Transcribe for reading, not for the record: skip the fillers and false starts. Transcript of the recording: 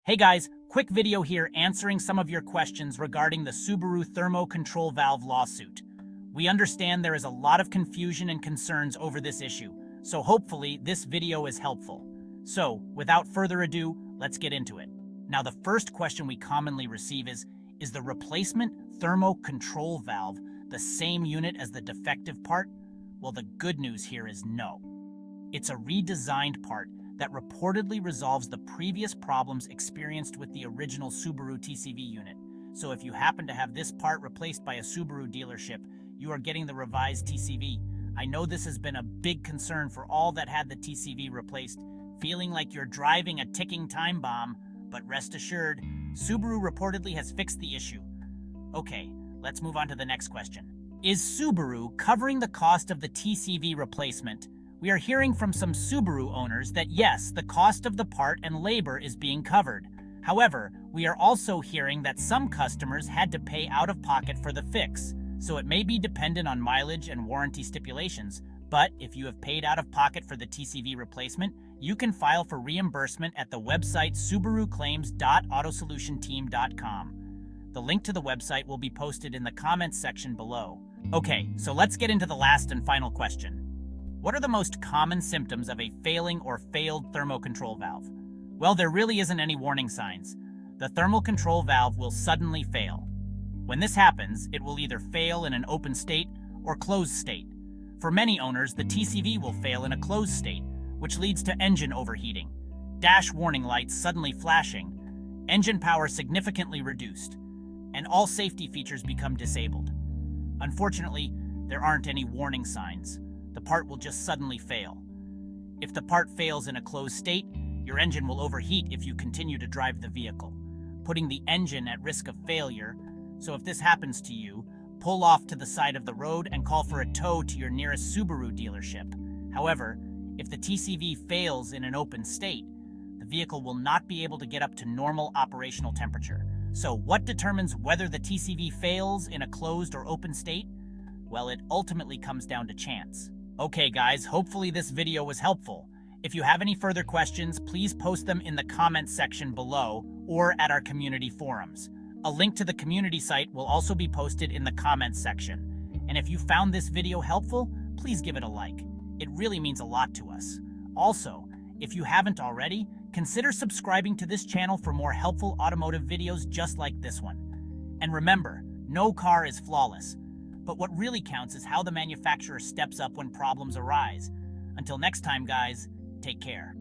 Hey guys, quick video here answering some of your questions regarding the Subaru Thermo Control Valve lawsuit. We understand there is a lot of confusion and concerns over this issue, so hopefully this video is helpful. So, without further ado, let's get into it. Now the first question we commonly receive is the replacement thermo control valve the same unit as the defective part? Well, the good news here is no. It's a redesigned part that reportedly resolves the previous problems experienced with the original Subaru TCV unit. So if you happen to have this part replaced by a Subaru dealership, you are getting the revised TCV. I know this has been a big concern for all that had the TCV replaced, feeling like you're driving a ticking time bomb, but rest assured, Subaru reportedly has fixed the issue. Okay, let's move on to the next question. Is Subaru covering the cost of the TCV replacement? We are hearing from some Subaru owners that yes, the cost of the part and labor is being covered. However, we are also hearing that some customers had to pay out of pocket for the fix, so it may be dependent on mileage and warranty stipulations. But if you have paid out of pocket for the TCV replacement, you can file for reimbursement at the website subaruclaims.autosolutionteam.com. The link to the website will be posted in the comments section below. Okay, so let's get into the last and final question. What are the most common symptoms of a failing or failed thermo control valve? Well, there really isn't any warning signs. The thermal control valve will suddenly fail. When this happens, it will either fail in an open state or closed state. For many owners, the TCV will fail in a closed state, which leads to engine overheating, dash warning lights suddenly flashing, engine power significantly reduced, and all safety features become disabled. Unfortunately, there aren't any warning signs. The part will just suddenly fail. If the part fails in a closed state, your engine will overheat if you continue to drive the vehicle, putting the engine at risk of failure. So if this happens to you, pull off to the side of the road and call for a tow to your nearest Subaru dealership. However, if the TCV fails in an open state, the vehicle will not be able to get up to normal operational temperature. So what determines whether the TCV fails in a closed or open state? Well, it ultimately comes down to chance. Okay guys, hopefully this video was helpful. If you have any further questions, please post them in the comments section below or at our community forums. A link to the community site will also be posted in the comments section. And if you found this video helpful, please give it a like. It really means a lot to us. Also, if you haven't already, consider subscribing to this channel for more helpful automotive videos just like this one. And remember, no car is flawless. But what really counts is how the manufacturer steps up when problems arise. Until next time, guys, take care.